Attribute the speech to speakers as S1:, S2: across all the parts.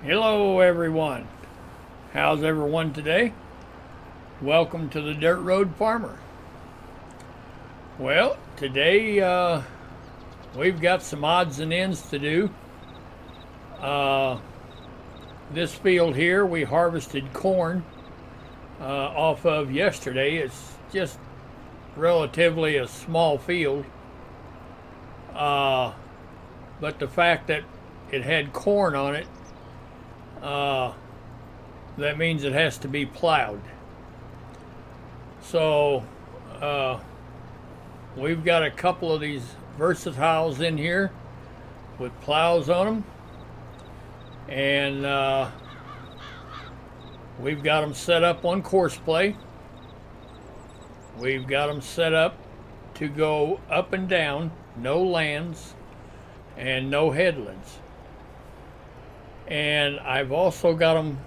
S1: Hello everyone. How's everyone today? Welcome to the Dirt Road Farmer. Well, today we've got some odds and ends to do. This field here we harvested corn off of yesterday. It's just relatively a small field. But the fact that it had corn on it, that means it has to be plowed. So we've got a couple of these versatiles in here with plows on them, and we've got them set up on Courseplay. We've got them set up to go up and down, no lands and no headlands. And I've also got them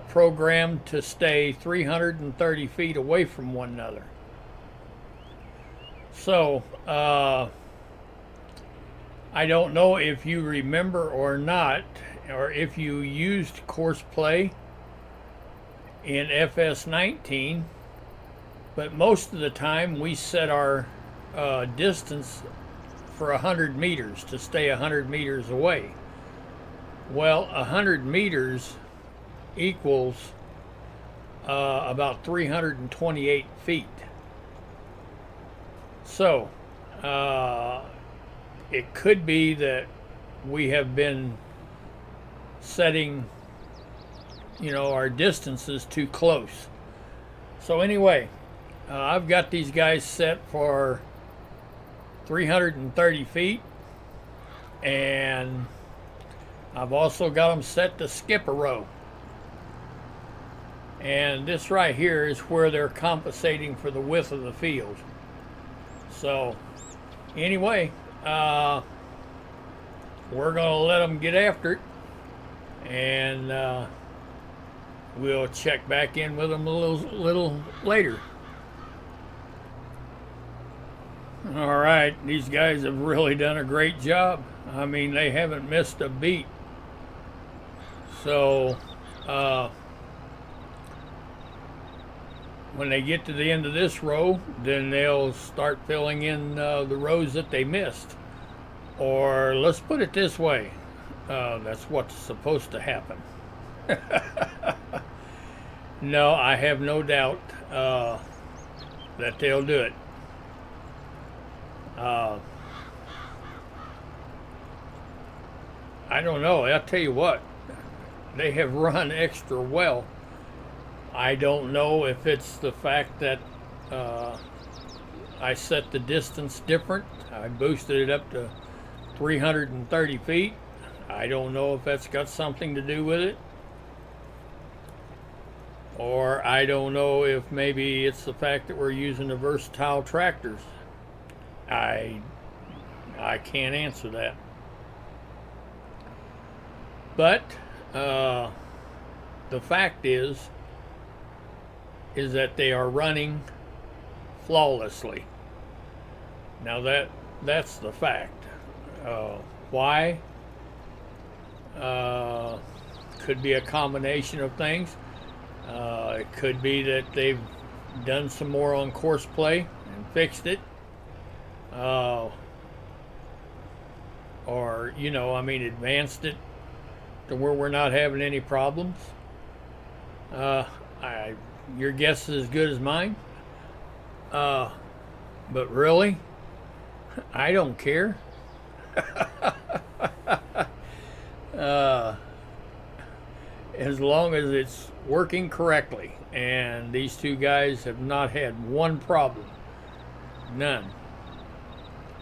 S1: programmed to stay 330 feet away from one another. So I don't know if you remember or not, or if you used Courseplay in FS19, but most of the time we set our distance for 100 meters to stay 100 meters away. Well, 100 meters equals about 328 feet. So it could be that we have been setting, our distances too close. So anyway, I've got these guys set for 330 feet, and I've also got them set to skip a row. And this right here is where they're compensating for the width of the field. So anyway, we're going to let them get after it, and we'll check back in with them a little later. All right, these guys have really done a great job. I mean, they haven't missed a beat. So when they get to the end of this row, then they'll start filling in the rows that they missed. Or let's put it this way, that's what's supposed to happen. No, I have no doubt that they'll do it. I don't know, I'll tell you what, they have run extra well. I don't know if it's the fact that I set the distance different. I boosted it up to 330 feet. I don't know if that's got something to do with it. Or I don't know if maybe it's the fact that we're using the versatile tractors. I can't answer that. But the fact is that they are running flawlessly. Now that's the fact. Why? Could be a combination of things. It could be that they've done some more on Courseplay and fixed it. Or, advanced it to where we're not having any problems. Your guess is as good as mine. But really, I don't care. As long as it's working correctly, and these two guys have not had one problem. None.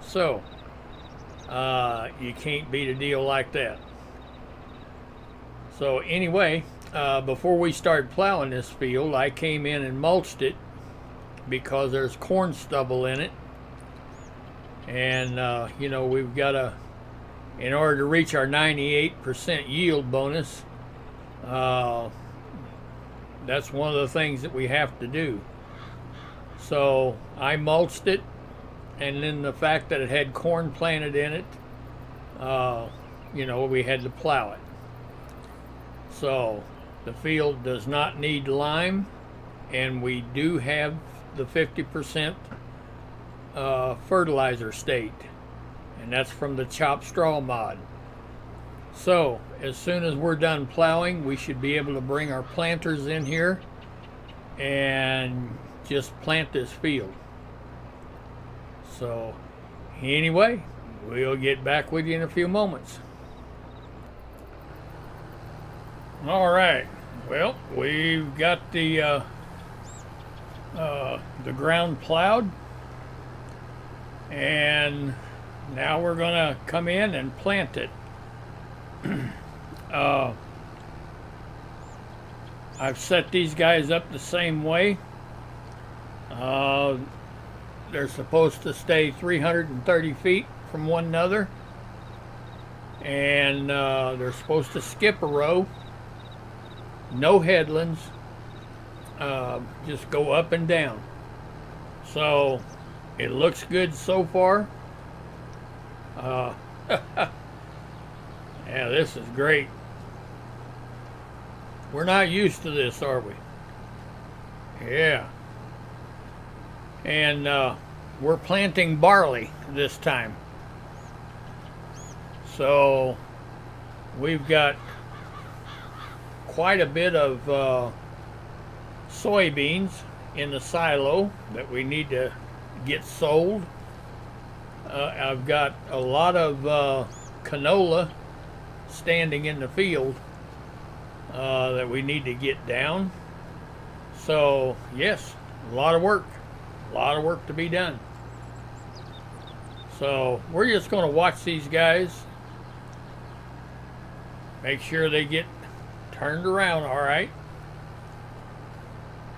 S1: So you can't beat a deal like that. So anyway, before we started plowing this field, I came in and mulched it because there's corn stubble in it. And we've got in order to reach our 98% yield bonus, that's one of the things that we have to do. So I mulched it, and then the fact that it had corn planted in it, we had to plow it. So the field does not need lime, and we do have the 50% fertilizer state, and that's from the chop straw mod. So as soon as we're done plowing, we should be able to bring our planters in here and just plant this field. So anyway, we'll get back with you in a few moments. All right, well, we've got the ground plowed, and now we're gonna come in and plant it. I've set these guys up the same way. They're supposed to stay 330 feet from one another, and they're supposed to skip a row, no headlands, just go up and down. So it looks good so far. Yeah, this is great. We're not used to this, are we? Yeah. And we're planting barley this time. So we've got quite a bit of soybeans in the silo that we need to get sold. I've got a lot of canola standing in the field that we need to get down. So yes, a lot of work to be done. So we're just going to watch these guys, make sure they get turned around all right,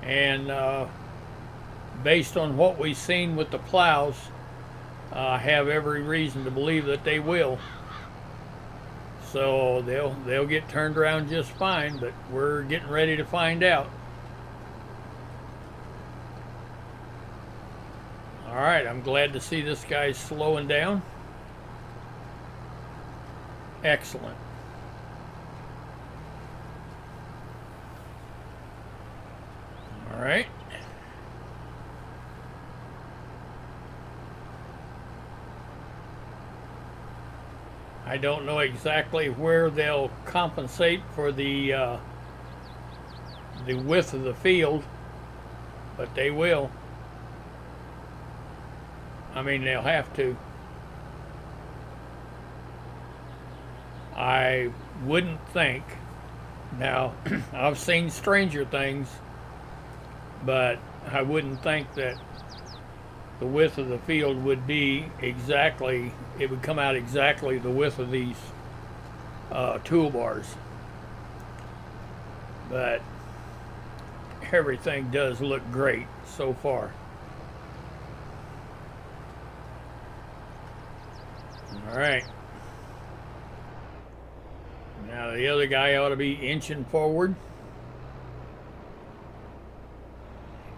S1: and based on what we've seen with the plows, I have every reason to believe that they will. So they'll get turned around just fine, but we're getting ready to find out. All right, I'm glad to see this guy's slowing down. Excellent. All right. I don't know exactly where they'll compensate for the width of the field, but they will. I mean, they'll have to. I wouldn't think. Now, I've seen stranger things, but I wouldn't think that the width of the field would be exactly, it would come out exactly the width of these toolbars. But everything does look great so far. All right. Now the other guy ought to be inching forward.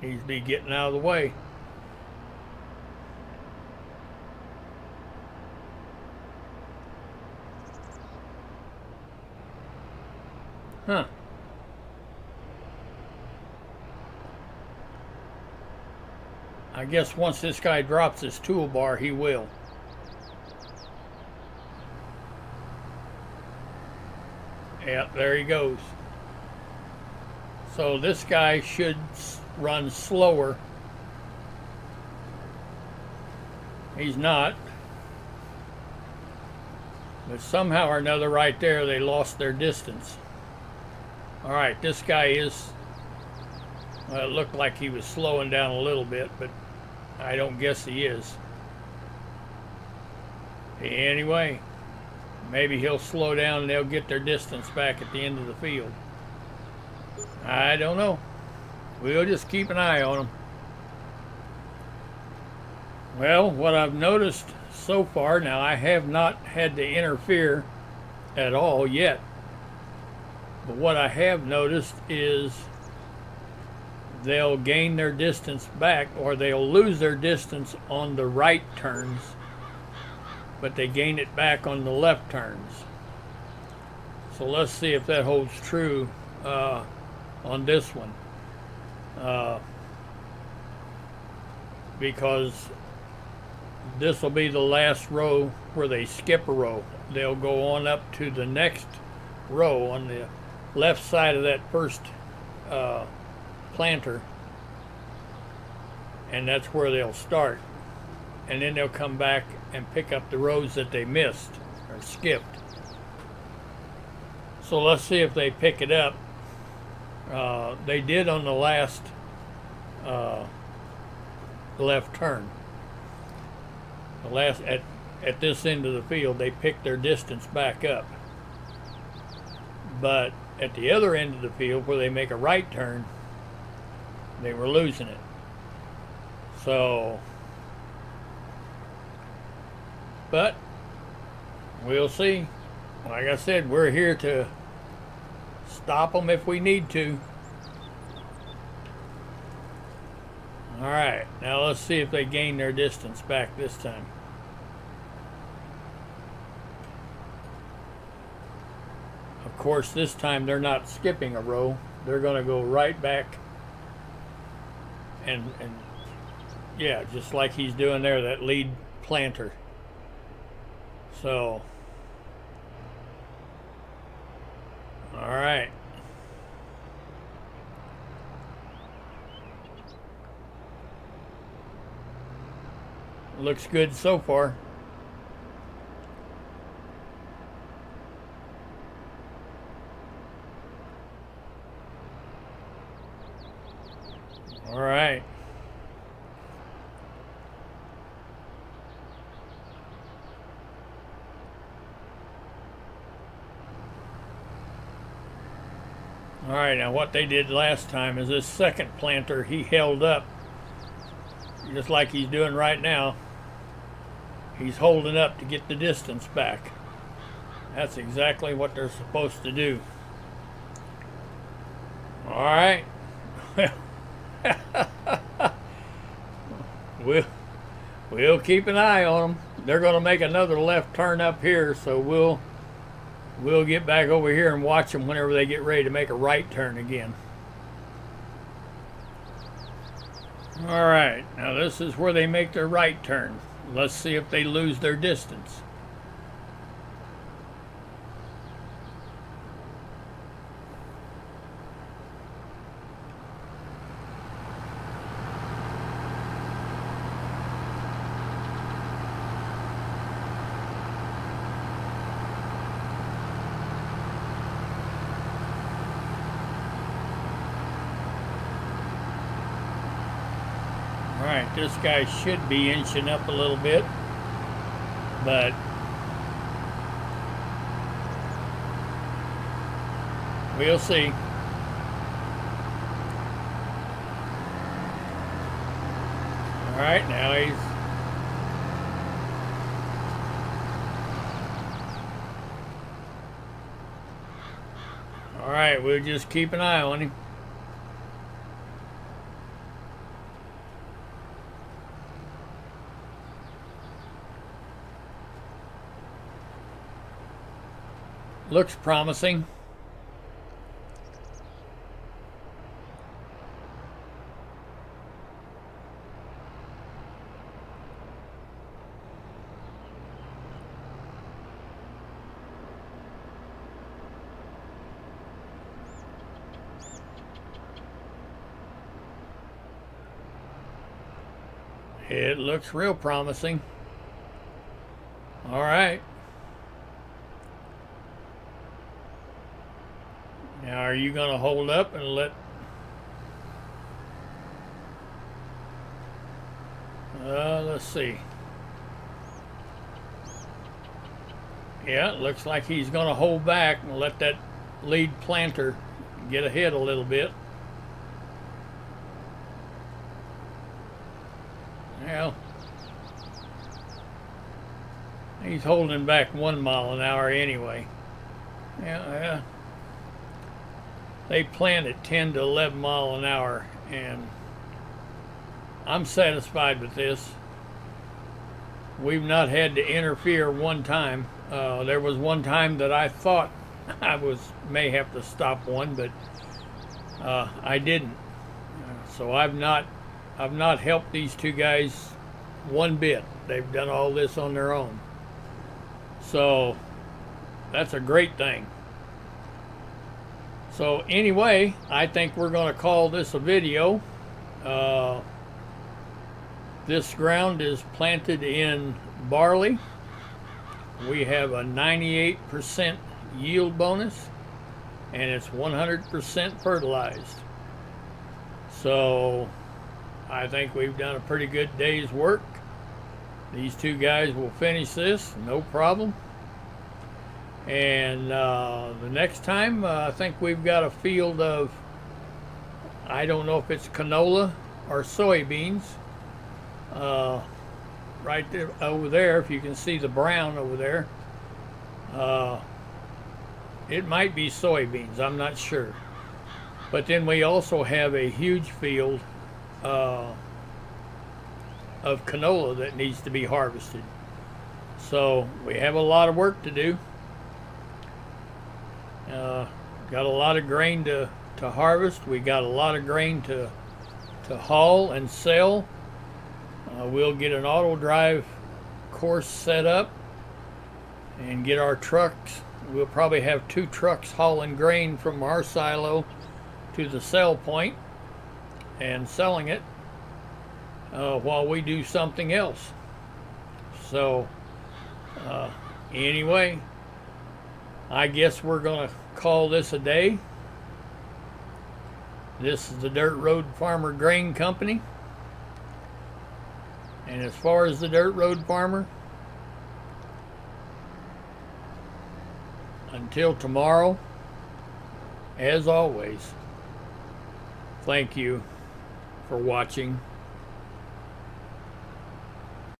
S1: He's be getting out of the way. Huh. I guess once this guy drops his toolbar, he will. Yep, there he goes. So this guy should run slower. He's not. But somehow or another right there, they lost their distance. All right, this guy is, well, it looked like he was slowing down a little bit, but I don't guess he is. Anyway, maybe he'll slow down and they'll get their distance back at the end of the field. I don't know. We'll just keep an eye on him. Well, what I've noticed so far, now I have not had to interfere at all yet, but what I have noticed is they'll gain their distance back, or they'll lose their distance on the right turns, but they gain it back on the left turns. So let's see if that holds true on this one. Because this will be the last row where they skip a row. They'll go on up to the next row on the left side of that first planter, and that's where they'll start, and then they'll come back and pick up the rows that they missed or skipped. So let's see if they pick it up. They did on the last left turn. The last at this end of the field, they picked their distance back up. But at the other end of the field, where they make a right turn, they were losing it. So, but we'll see. Like I said, we're here to stop them if we need to. All right, now let's see if they gain their distance back this time. Of course, this time they're not skipping a row. They're going to go right back and yeah, just like he's doing there, that lead planter. So, all right. Looks good so far. All right. All right, now what they did last time is this second planter, he held up just like he's doing right now. He's holding up to get the distance back. That's exactly what they're supposed to do. All right. We'll keep an eye on them. They're going to make another left turn up here, so we'll get back over here and watch them whenever they get ready to make a right turn again. All right, now this is where they make their right turn. Let's see if they lose their distance. Alright, this guy should be inching up a little bit, but we'll see. Alright, now he's alright, we'll just keep an eye on him. Looks promising. It looks real promising. All right. Now, are you going to hold up and let... let's see. Yeah, it looks like he's going to hold back and let that lead planter get ahead a little bit. Well, he's holding back 1 mile an hour anyway. Yeah. They plant at 10 to 11 mile an hour, and I'm satisfied with this. We've not had to interfere one time. There was one time that I thought I may have to stop one, but I didn't. So I've not helped these two guys one bit. They've done all this on their own. So that's a great thing. So anyway, I think we're going to call this a video. This ground is planted in barley. We have a 98% yield bonus, and it's 100% fertilized. So I think we've done a pretty good day's work. These two guys will finish this, no problem. And the next time, I think we've got a field of, I don't know if it's canola or soybeans. Right there, over there, if you can see the brown over there, it might be soybeans, I'm not sure. But then we also have a huge field of canola that needs to be harvested. So we have a lot of work to do. Got a lot of grain to harvest. We got a lot of grain to haul and sell. We'll get an auto drive course set up and get our trucks. We'll probably have 2 trucks hauling grain from our silo to the sell point and selling it while we do something else. So anyway, I guess we're going to call this a day. This is the Dirt Road Farmer Grain Company. And as far as the Dirt Road Farmer, until tomorrow, as always, thank you for watching.